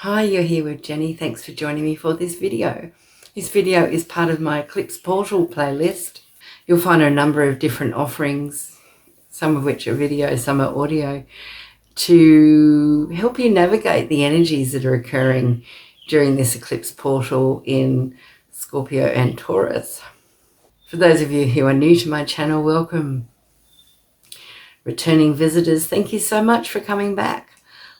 Hi, you're here with Jenny. Thanks for joining me for this video. This video is part of my Eclipse Portal playlist. You'll find a number of different offerings, some of which are video, some are audio, to help you navigate the energies that are occurring during this Eclipse Portal in Scorpio and Taurus. For those of you who are new to my channel, welcome. Returning visitors, thank you so much for coming back.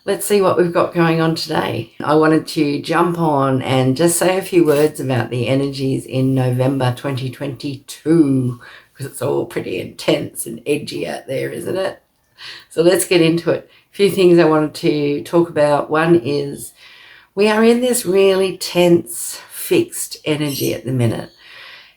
Let's see what we've got going on today. I wanted to jump on and just say a few words about the energies in November 2022, because it's all pretty intense and edgy out there, isn't it? So let's get into it. A few things I wanted to talk about. One is we are in this really tense, fixed energy at the minute,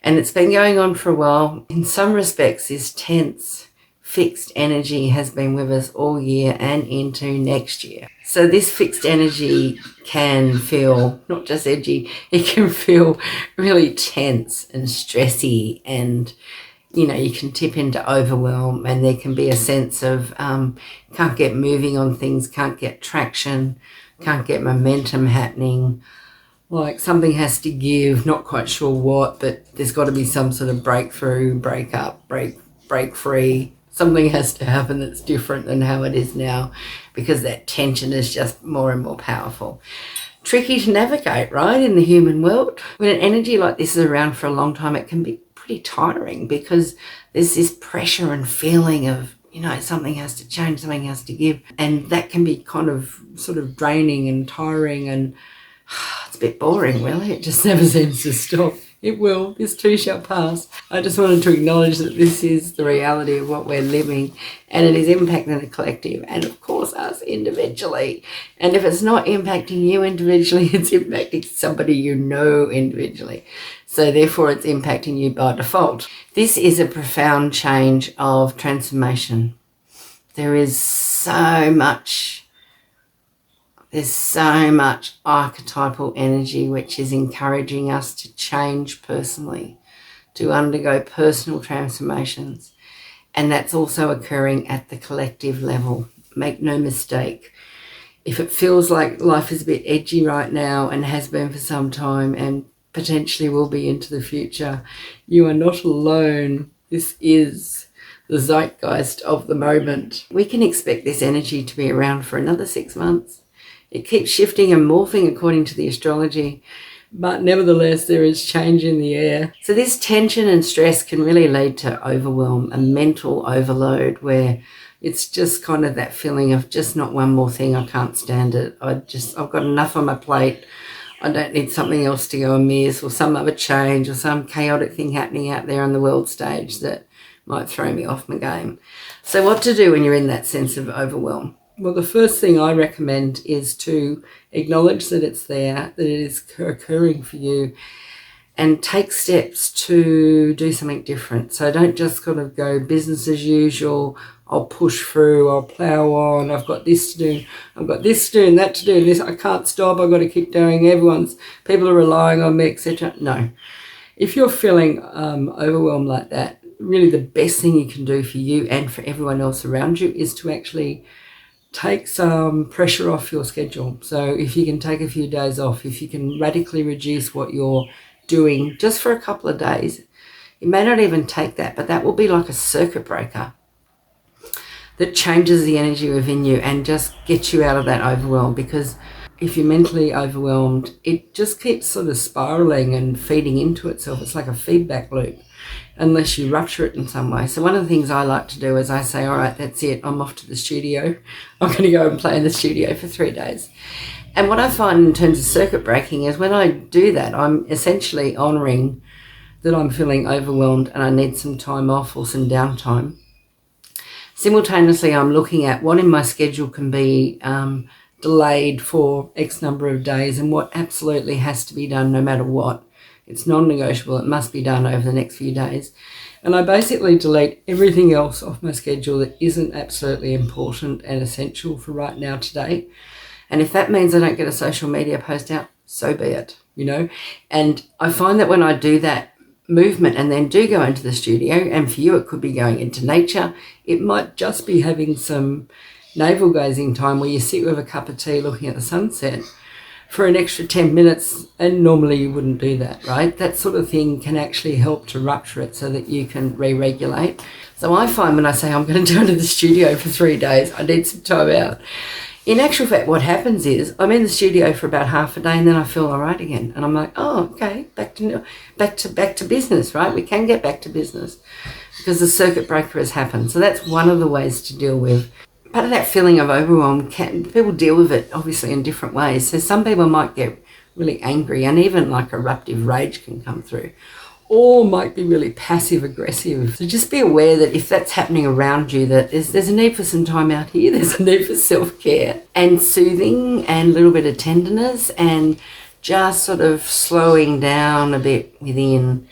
and it's been going on for a while. In some respects, this tense, fixed energy has been with us all year and into next year. So this fixed energy can feel not just edgy, it can feel really tense and stressy, and you can tip into overwhelm, and there can be a sense of can't get moving on things, can't get traction, can't get momentum happening, like something has to give, not quite sure what, but there's got to be some sort of breakthrough, break up, break free. Something has to happen that's different than how it is now, because that tension is just more and more powerful. Tricky to navigate, right, in the human world. When an energy like this is around for a long time, it can be pretty tiring, because there's this pressure and feeling of, something has to change, something has to give. And that can be kind of sort of draining and tiring, and it's a bit boring, really. It just never seems to stop. It will. This too shall pass. I just wanted to acknowledge that this is the reality of what we're living, and it is impacting the collective and, of course, us individually. And if it's not impacting you individually, it's impacting somebody you know individually. So therefore, it's impacting you by default. This is a profound change of transformation. There's so much archetypal energy which is encouraging us to change personally, to undergo personal transformations. And that's also occurring at the collective level. Make no mistake. If it feels like life is a bit edgy right now and has been for some time and potentially will be into the future, you are not alone. This is the zeitgeist of the moment. We can expect this energy to be around for another 6 months. It keeps shifting and morphing according to the astrology, but nevertheless there is change in the air. So this tension and stress can really lead to overwhelm, a mental overload, where it's just kind of that feeling of just not one more thing, I can't stand it. I've got enough on my plate. I don't need something else to go amiss, or some other change, or some chaotic thing happening out there on the world stage that might throw me off my game. So what to do when you're in that sense of overwhelm? Well, the first thing I recommend is to acknowledge that it's there, that it is occurring for you, and take steps to do something different. So don't just kind of go business as usual. I'll push through, I'll plow on, I've got this to do, I've got this to do and that to do, and this, I can't stop, I've got to keep doing, people are relying on me, etc. No. If you're feeling overwhelmed like that, really the best thing you can do for you and for everyone else around you is to actually take some pressure off your schedule. So if you can take a few days off, if you can radically reduce what you're doing just for a couple of days, you may not even take that, but that will be like a circuit breaker that changes the energy within you and just gets you out of that overwhelm. Because if you're mentally overwhelmed, it just keeps sort of spiraling and feeding into itself. It's like a feedback loop, unless you rupture it in some way. So one of the things I like to do is I say, all right, that's it. I'm off to the studio. I'm going to go and play in the studio for 3 days. And what I find in terms of circuit breaking is when I do that, I'm essentially honouring that I'm feeling overwhelmed and I need some time off or some downtime. Simultaneously, I'm looking at what in my schedule can be delayed for X number of days and what absolutely has to be done no matter what. It's non-negotiable. It must be done over the next few days. And I basically delete everything else off my schedule that isn't absolutely important and essential for right now today. And if that means I don't get a social media post out, so be it, And I find that when I do that movement and then do go into the studio, and for you it could be going into nature, it might just be having some navel gazing time where you sit with a cup of tea looking at the sunset. for an extra 10 minutes, and normally you wouldn't do that, right? That sort of thing can actually help to rupture it so that you can re-regulate. So I find when I say I'm going to go to the studio for 3 days, I need some time out. In actual fact, what happens is I'm in the studio for about half a day and then I feel all right again. And I'm like, oh, okay, back to business, right? We can get back to business because the circuit breaker has happened. So that's one of the ways to deal with. Part of that feeling of overwhelm, people deal with it obviously in different ways. So some people might get really angry and even like eruptive rage can come through, or might be really passive aggressive. So just be aware that if that's happening around you, that there's a need for some time out here. There's a need for self-care and soothing and a little bit of tenderness and just sort of slowing down a bit within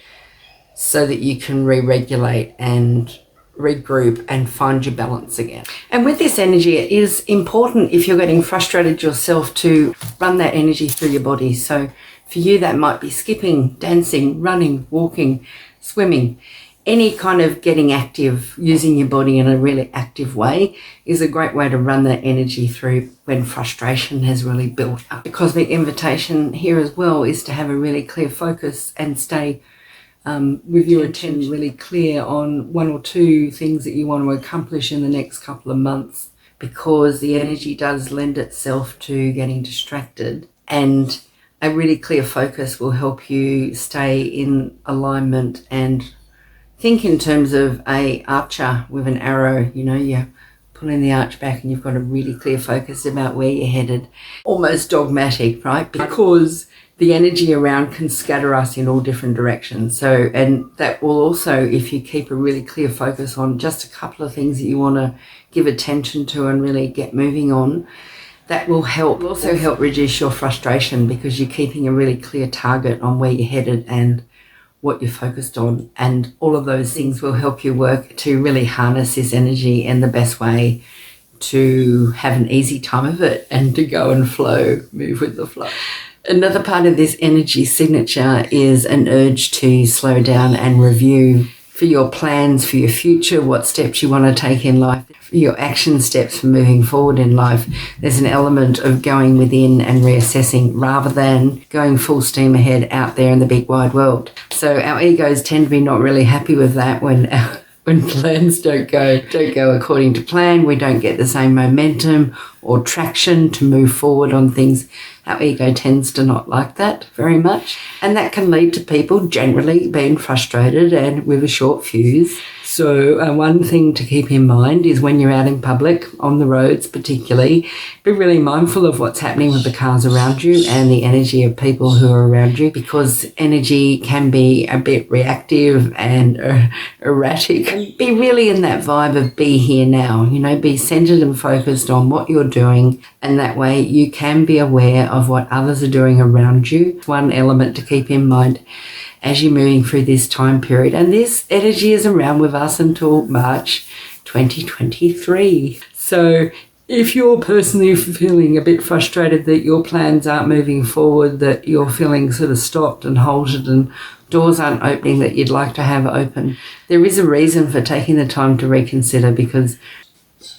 so that you can re-regulate and regroup and find your balance again. And with this energy, it is important if you're getting frustrated yourself to run that energy through your body. So for you, that might be skipping, dancing, running, walking, swimming. Any kind of getting active, using your body in a really active way is a great way to run that energy through when frustration has really built up. Because the invitation here as well is to have a really clear focus and stay with your attention really clear on one or two things that you want to accomplish in the next couple of months, because the energy does lend itself to getting distracted, and a really clear focus will help you stay in alignment and think in terms of a archer with an arrow. You know, you're pulling the arch back and you've got a really clear focus about where you're headed. Almost dogmatic, right? Because the energy around can scatter us in all different directions. So, and that will also, if you keep a really clear focus on just a couple of things that you want to give attention to and really get moving on, that will help also help reduce your frustration, because you're keeping a really clear target on where you're headed and what you're focused on. And all of those things will help you work to really harness this energy in the best way to have an easy time of it and to go and flow, move with the flow. Another part of this energy signature is an urge to slow down and review for your plans for your future, what steps you want to take in life, for your action steps for moving forward in life. There's an element of going within and reassessing rather than going full steam ahead out there in the big wide world. So our egos tend to be not really happy with that when plans don't go according to plan. We don't get the same momentum or traction to move forward on things. Our ego tends to not like that very much. And that can lead to people generally being frustrated and with a short fuse. So one thing to keep in mind is when you're out in public, on the roads particularly, be really mindful of what's happening with the cars around you and the energy of people who are around you, because energy can be a bit reactive and erratic. And be really in that vibe of be here now, you know, be centered and focused on what you're doing, and that way you can be aware of what others are doing around you. One element to keep in mind as you're moving through this time period. And this energy is around with us until March 2023. So if you're personally feeling a bit frustrated that your plans aren't moving forward, that you're feeling sort of stopped and halted and doors aren't opening that you'd like to have open, there is a reason for taking the time to reconsider, because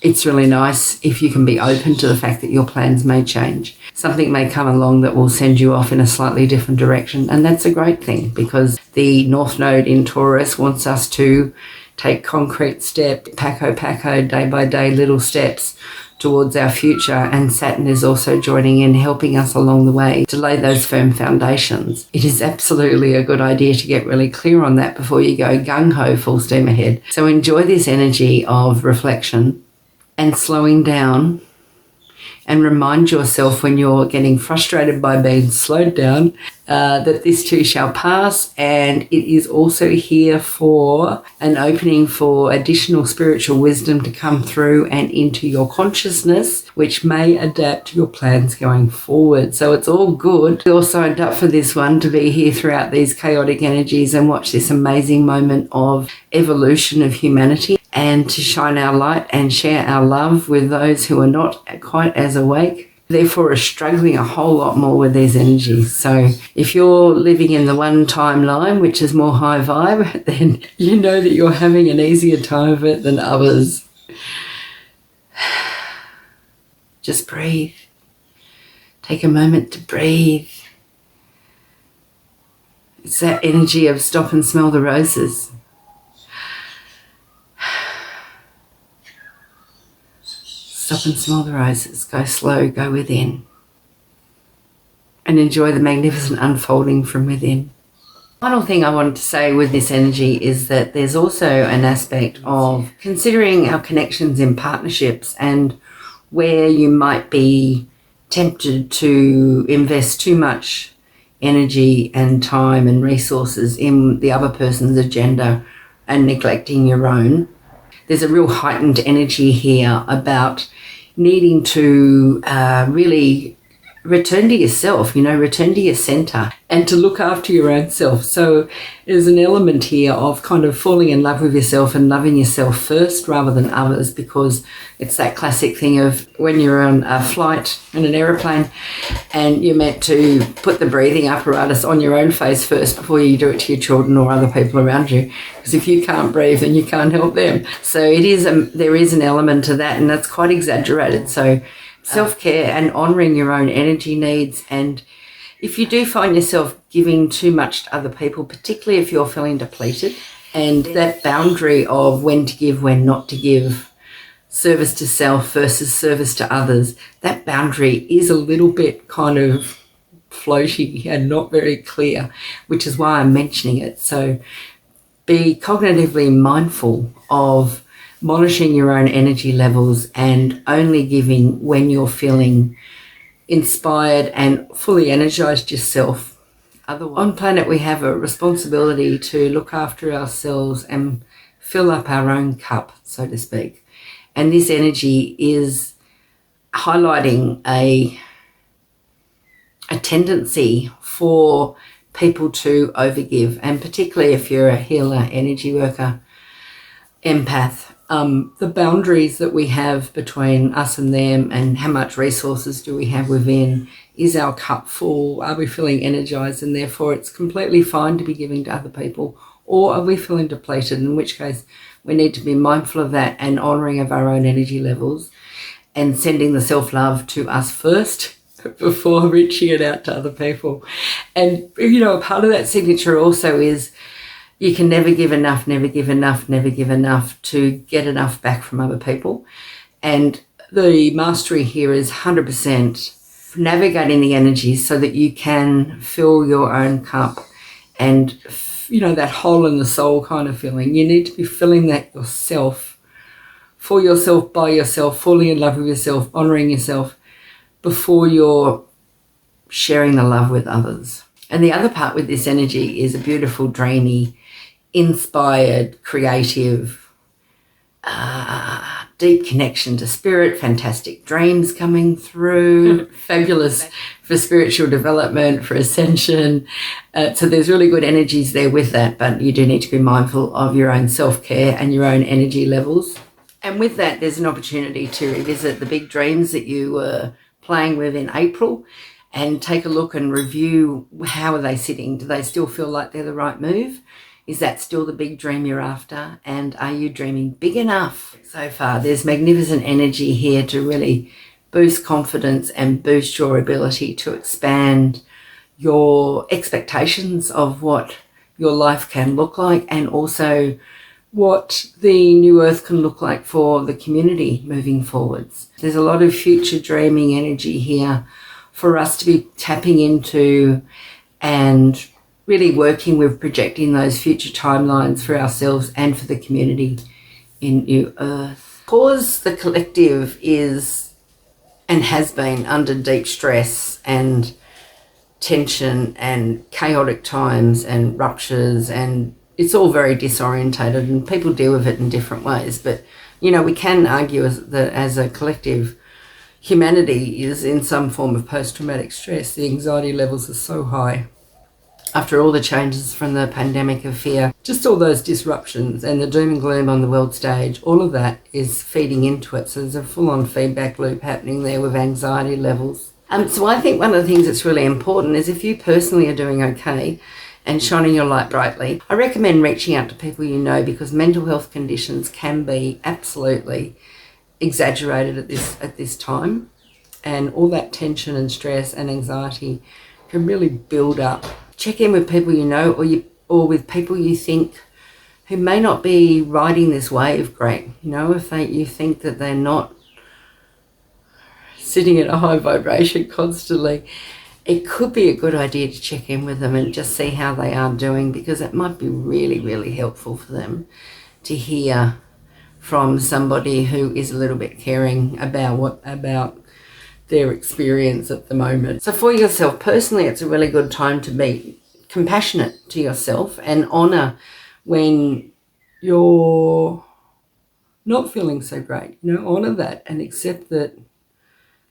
it's really nice if you can be open to the fact that your plans may change. Something may come along that will send you off in a slightly different direction, and that's a great thing, because the North Node in Taurus wants us to take concrete steps, paco, day by day little steps towards our future, and Saturn is also joining in, helping us along the way to lay those firm foundations. It is absolutely a good idea to get really clear on that before you go gung-ho full steam ahead. So enjoy this energy of reflection and slowing down, and remind yourself when you're getting frustrated by being slowed down that this too shall pass, and it is also here for an opening for additional spiritual wisdom to come through and into your consciousness, which may adapt your plans going forward. So it's all good. We all signed up for this one to be here throughout these chaotic energies and watch this amazing moment of evolution of humanity, and to shine our light and share our love with those who are not quite as awake, therefore are struggling a whole lot more with these energies. So if you're living in the one timeline, which is more high vibe, then you know that you're having an easier time of it than others. Just breathe. Take a moment to breathe. It's that energy of stop and smell the roses. Stop and smell the roses. Go slow, go within. And enjoy the magnificent unfolding from within. Final thing I wanted to say with this energy is that there's also an aspect of considering our connections in partnerships and where you might be tempted to invest too much energy and time and resources in the other person's agenda and neglecting your own. There's a real heightened energy here about needing to really return to yourself, return to your center and to look after your own self. So there's an element here of kind of falling in love with yourself and loving yourself first rather than others, because it's that classic thing of when you're on a flight in an aeroplane and you're meant to put the breathing apparatus on your own face first before you do it to your children or other people around you, because if you can't breathe then you can't help them. So there is an element to that, and that's quite exaggerated. So self-care and honouring your own energy needs. And if you do find yourself giving too much to other people, particularly if you're feeling depleted, and that boundary of when to give, when not to give, service to self versus service to others, that boundary is a little bit kind of floaty and not very clear, which is why I'm mentioning it. So be cognitively mindful of monitoring your own energy levels and only giving when you're feeling inspired and fully energized yourself. Otherwise, on planet we have a responsibility to look after ourselves and fill up our own cup, so to speak. And this energy is highlighting a tendency for people to overgive, and particularly if you're a healer, energy worker, empath, the boundaries that we have between us and them and how much resources do we have within. Is our cup full? Are we feeling energized and therefore it's completely fine to be giving to other people? Or are we feeling depleted, in which case we need to be mindful of that and honouring of our own energy levels and sending the self-love to us first before reaching it out to other people. And, a part of that signature also is you can never give enough, never give enough, never give enough to get enough back from other people. And the mastery here is 100% navigating the energies so that you can fill your own cup and, that hole in the soul kind of feeling. You need to be filling that yourself, for yourself, by yourself, falling in love with yourself, honouring yourself before you're sharing the love with others. And the other part with this energy is a beautiful, dreamy, inspired, creative, deep connection to spirit, fantastic dreams coming through, fabulous for spiritual development, for ascension. So there's really good energies there with that, but you do need to be mindful of your own self-care and your own energy levels. And with that, there's an opportunity to revisit the big dreams that you were playing with in April and take a look and review, how are they sitting? Do they still feel like they're the right move? Is that still the big dream you're after? And are you dreaming big enough so far? There's magnificent energy here to really boost confidence and boost your ability to expand your expectations of what your life can look like, and also what the new earth can look like for the community moving forwards. There's a lot of future dreaming energy here for us to be tapping into and really working with projecting those future timelines for ourselves and for the community in New Earth. Because the collective is and has been under deep stress and tension and chaotic times and ruptures, and it's all very disorientated and people deal with it in different ways. But, we can argue that as a collective, humanity is in some form of post-traumatic stress. The anxiety levels are so high after all the changes from the pandemic of fear, just all those disruptions and the doom and gloom on the world stage, all of that is feeding into it. So there's a full-on feedback loop happening there with anxiety levels. So I think one of the things that's really important is, if you personally are doing okay and shining your light brightly, I recommend reaching out to people you know, because mental health conditions can be absolutely exaggerated at this time. and all that tension and stress and anxiety can really build up. Check in with people you know, or with people you think who may not be riding this wave great. You know, if you think that they're not sitting at a high vibration constantly, it could be a good idea to check in with them and just see how they are doing, because it might be really, really helpful for them to hear from somebody who is a little bit caring about their experience at the moment. So for yourself personally, it's a really good time to be compassionate to yourself and honor when you're not feeling so great. You know, honor that and accept that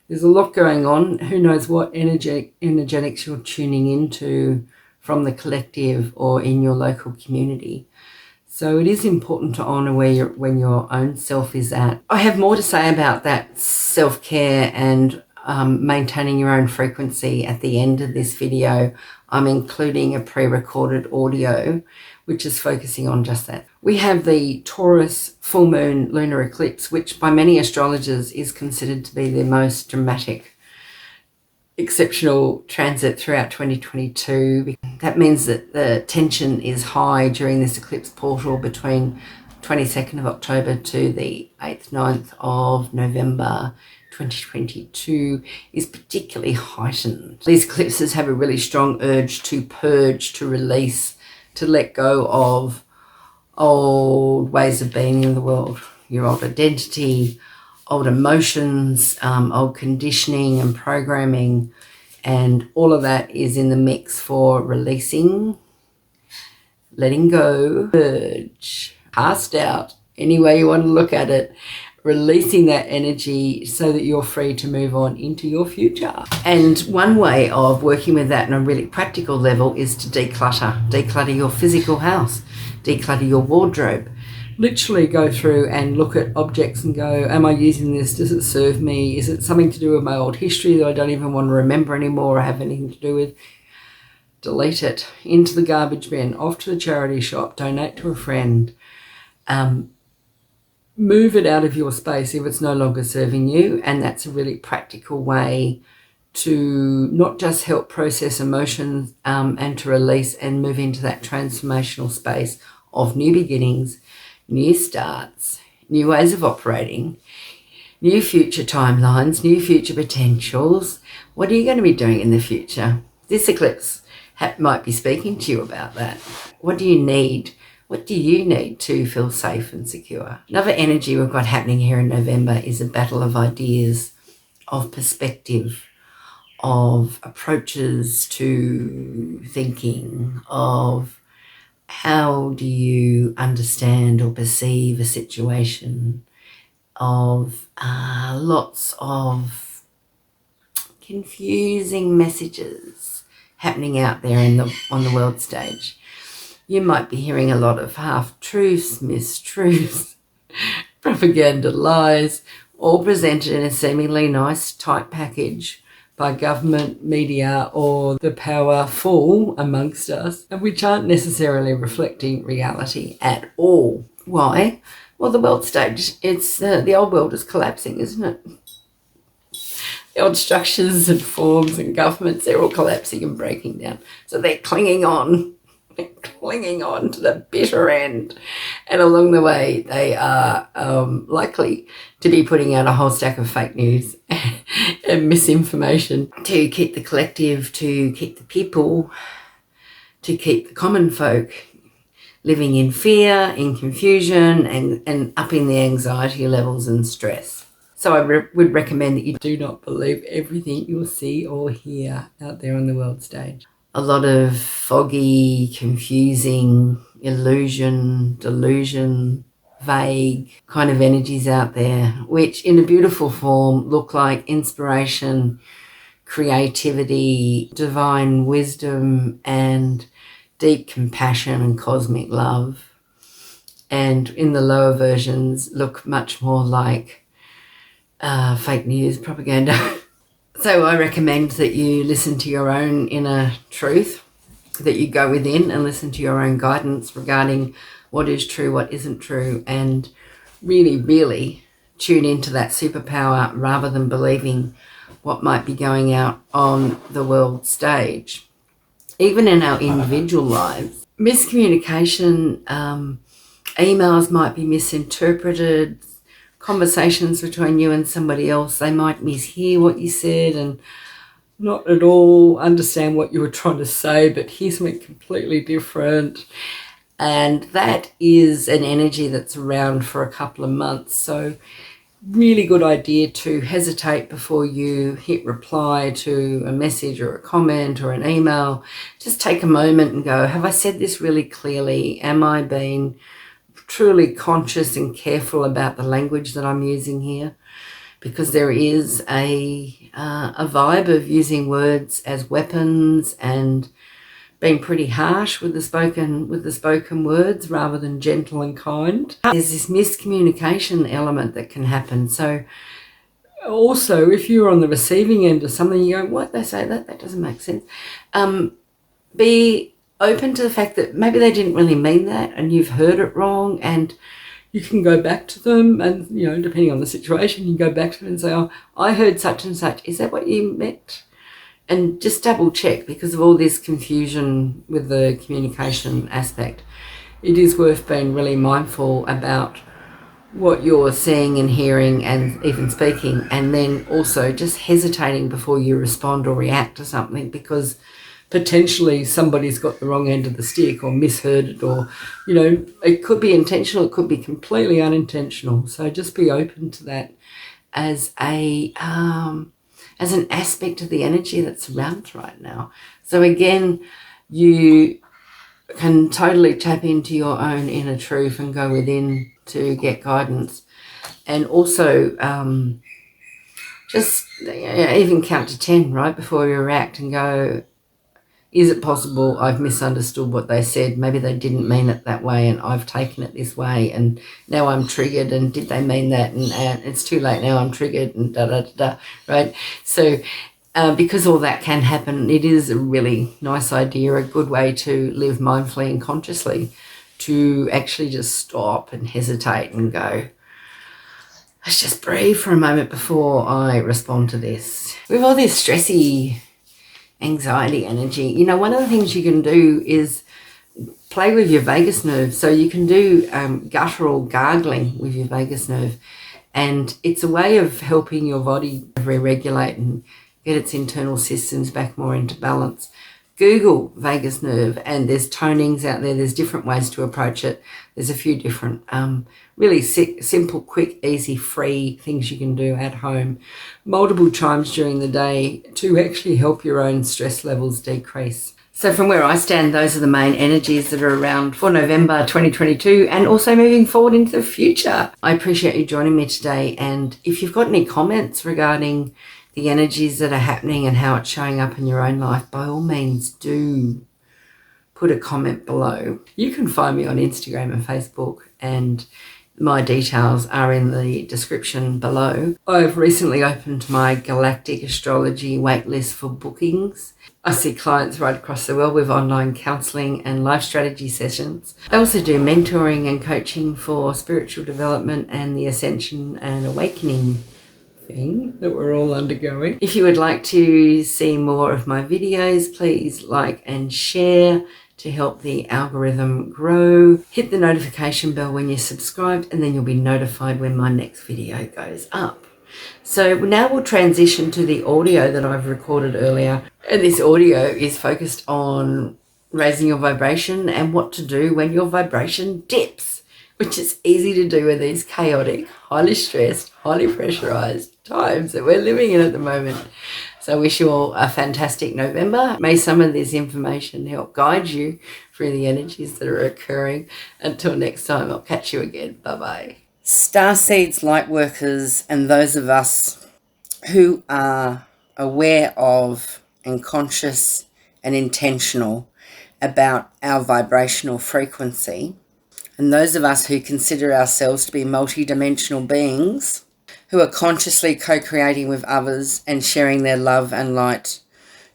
there's a lot going on. Who knows what energetics you're tuning into from the collective or in your local community. So it is important to honour when your own self is at. I have more to say about that self-care and maintaining your own frequency at the end of this video. I'm including a pre-recorded audio which is focusing on just that. We have the Taurus full moon lunar eclipse, which by many astrologers is considered to be the most dramatic, exceptional transit throughout 2022. That means that the tension is high during this eclipse portal between 22nd of October to the 8th, 9th of November 2022 is particularly heightened. These eclipses have a really strong urge to purge, to release, to let go of old ways of being in the world, your old identity, old emotions, old conditioning and programming, and all of that is in the mix for releasing, letting go, purge, cast out, any way you want to look at it, releasing that energy so that you're free to move on into your future. And one way of working with that on a really practical level is to declutter. Declutter your physical house, declutter your wardrobe. Literally go through and look at objects and go, am I using this? Does it serve me? Is it something to do with my old history that I don't even want to remember anymore or have anything to do with? Delete it into the garbage bin, off to the charity shop, donate to a friend. Move it out of your space if it's no longer serving you. And that's a really practical way to not just help process emotions and to release and move into that transformational space of new beginnings, new starts, new ways of operating, new future timelines, new future potentials. What are you going to be doing in the future? This eclipse might be speaking to you about that. What do you need? What do you need to feel safe and secure? Another energy we've got happening here in November is a battle of ideas, of perspective, of approaches to thinking, of how do you understand or perceive a situation, of lots of confusing messages happening out there on the world stage. You might be hearing a lot of half-truths, mistruths, propaganda, lies, all presented in a seemingly nice, tight package by government, media, or the powerful amongst us, and which aren't necessarily reflecting reality at all. Why? Well, the world stage, it's the old world is collapsing, isn't it? The old structures and forms and governments, they're all collapsing and breaking down. So they're clinging on to the bitter end, and along the way they are likely to be putting out a whole stack of fake news and misinformation to keep the collective, to keep the people, to keep the common folk living in fear, in confusion, and upping the anxiety levels and stress. So I would recommend that you do not believe everything you'll see or hear out there on the world stage. A lot of foggy, confusing, illusion, delusion, vague kind of energies out there, which in a beautiful form look like inspiration, creativity, divine wisdom, and deep compassion and cosmic love. And in the lower versions look much more like fake news, propaganda. So I recommend that you listen to your own inner truth, that you go within and listen to your own guidance regarding what is true, what isn't true, and really, really tune into that superpower rather than believing what might be going out on the world stage. Even in our individual lives, miscommunication, emails might be misinterpreted, conversations between you and somebody else, they might mishear what you said and not at all understand what you were trying to say, but hear something completely different. And that is an energy that's around for a couple of months. So really good idea to hesitate before you hit reply to a message or a comment or an email. Just take a moment and go, have I said this really clearly? Am I being truly conscious and careful about the language that I'm using here? Because there is a vibe of using words as weapons and being pretty harsh with the spoken words rather than gentle and kind. There's this miscommunication element that can happen. So also, if you're on the receiving end of something, you go, what, they say that doesn't make sense. Be open to the fact that maybe they didn't really mean that and you've heard it wrong, and you can go back to them and, depending on the situation, you go back to them and say, oh, I heard such and such. Is that what you meant? And just double check, because of all this confusion with the communication aspect. It is worth being really mindful about what you're seeing and hearing and even speaking, and then also just hesitating before you respond or react to something, because potentially somebody's got the wrong end of the stick or misheard it, or, it could be intentional, it could be completely unintentional. So just be open to that as an aspect of the energy that's around right now. So again, you can totally tap into your own inner truth and go within to get guidance. And also just even count to 10, right, before you react and go, is it possible I've misunderstood what they said? Maybe they didn't mean it that way and I've taken it this way, and now I'm triggered, and did they mean that? And it's too late now, I'm triggered, and right? So because all that can happen, it is a really nice idea, a good way to live mindfully and consciously, to actually just stop and hesitate and go, let's just breathe for a moment before I respond to this. With all this stressy anxiety energy, one of the things you can do is play with your vagus nerve. So you can do guttural gargling with your vagus nerve, and it's a way of helping your body re-regulate and get its internal systems back more into balance. Google vagus nerve, and there's tonings out there. There's different ways to approach it. There's a few different really simple, quick, easy, free things you can do at home multiple times during the day to actually help your own stress levels decrease. So from where I stand, those are the main energies that are around for November 2022 and also moving forward into the future. I appreciate you joining me today, and if you've got any comments regarding the energies that are happening and how it's showing up in your own life, by all means do put a comment below. You can find me on Instagram and Facebook, and my details are in the description below. I've recently opened my Galactic Astrology waitlist for bookings. I see clients right across the world with online counselling and life strategy sessions. I also do mentoring and coaching for spiritual development and the ascension and awakening thing that we're all undergoing. If you would like to see more of my videos, please like and share to help the algorithm grow. Hit the notification bell when you're subscribed, and then you'll be notified when my next video goes up. So now we'll transition to the audio that I've recorded earlier. And this audio is focused on raising your vibration and what to do when your vibration dips, which is easy to do in these chaotic, highly stressed, highly pressurized times that we're living in at the moment. So I wish you all a fantastic November. May some of this information help guide you through the energies that are occurring. Until next time, I'll catch you again. Bye-bye. Starseeds, light workers, and those of us who are aware of and conscious and intentional about our vibrational frequency, and those of us who consider ourselves to be multidimensional beings who are consciously co-creating with others and sharing their love and light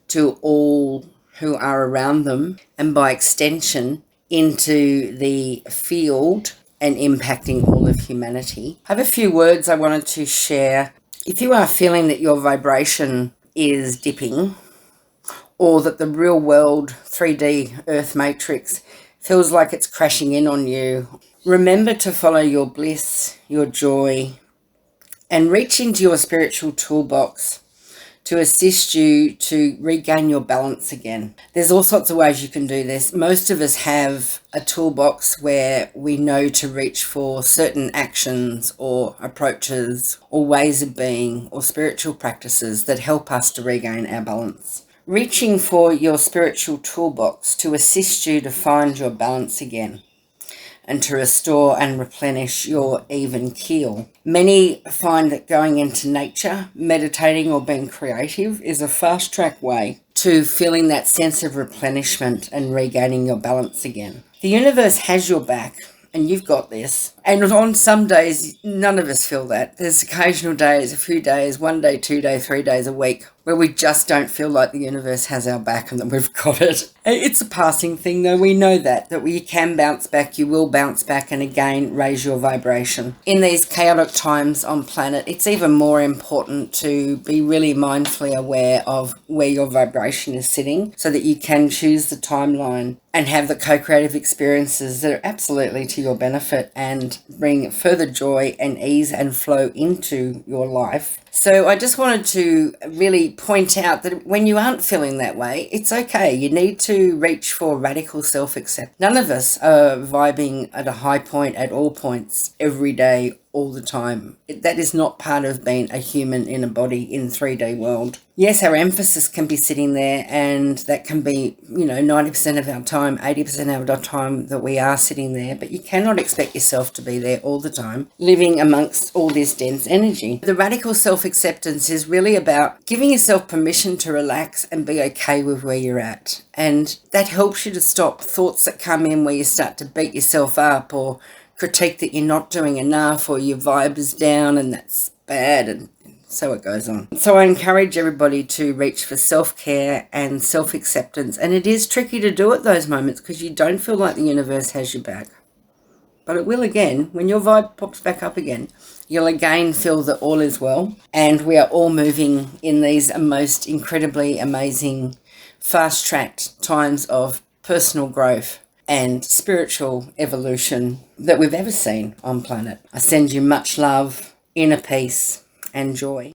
to all who are around them, and by extension into the field and impacting all of humanity. I have a few words I wanted to share If you are feeling that your vibration is dipping, or that the real world 3D Earth matrix feels like it's crashing in on you, remember to follow your bliss, your joy, and reach into your spiritual toolbox to assist you to regain your balance again. There's all sorts of ways you can do this. Most of us have a toolbox where we know to reach for certain actions or approaches or ways of being or spiritual practices that help us to regain our balance. Reaching for your spiritual toolbox to assist you to find your balance again and to restore and replenish your even keel. Many find that going into nature, meditating or being creative is a fast track way to feeling that sense of replenishment and regaining your balance again. The universe has your back and you've got this. And on some days, none of us feel that. There's occasional days, a few days, 1 day, 2 days, 3 days a week, where we just don't feel like the universe has our back and that we've got it. It's a passing thing though, we know that we can bounce back, you will bounce back and again raise your vibration. In these chaotic times on planet, it's even more important to be really mindfully aware of where your vibration is sitting so that you can choose the timeline and have the co-creative experiences that are absolutely to your benefit and bring further joy and ease and flow into your life. So I just wanted to really point out that when you aren't feeling that way, it's okay. You need to reach for radical self-acceptance. None of us are vibing at a high point at all points every day, all the time. That is not part of being a human in a body in 3D world. Yes, our emphasis can be sitting there and that can be, 90% of our time, 80% of our time that we are sitting there, but you cannot expect yourself to be there all the time, living amongst all this dense energy. The radical self-acceptance is really about giving yourself permission to relax and be okay with where you're at. And that helps you to stop thoughts that come in where you start to beat yourself up or critique that you're not doing enough or your vibe is down and that's bad, and so it goes on. So I encourage everybody to reach for self-care and self-acceptance, and it is tricky to do at those moments because you don't feel like the universe has your back. But it will again. When your vibe pops back up again, you'll again feel that all is well, and we are all moving in these most incredibly amazing fast-tracked times of personal growth and spiritual evolution that we've ever seen on planet. I send you much love, inner peace and joy.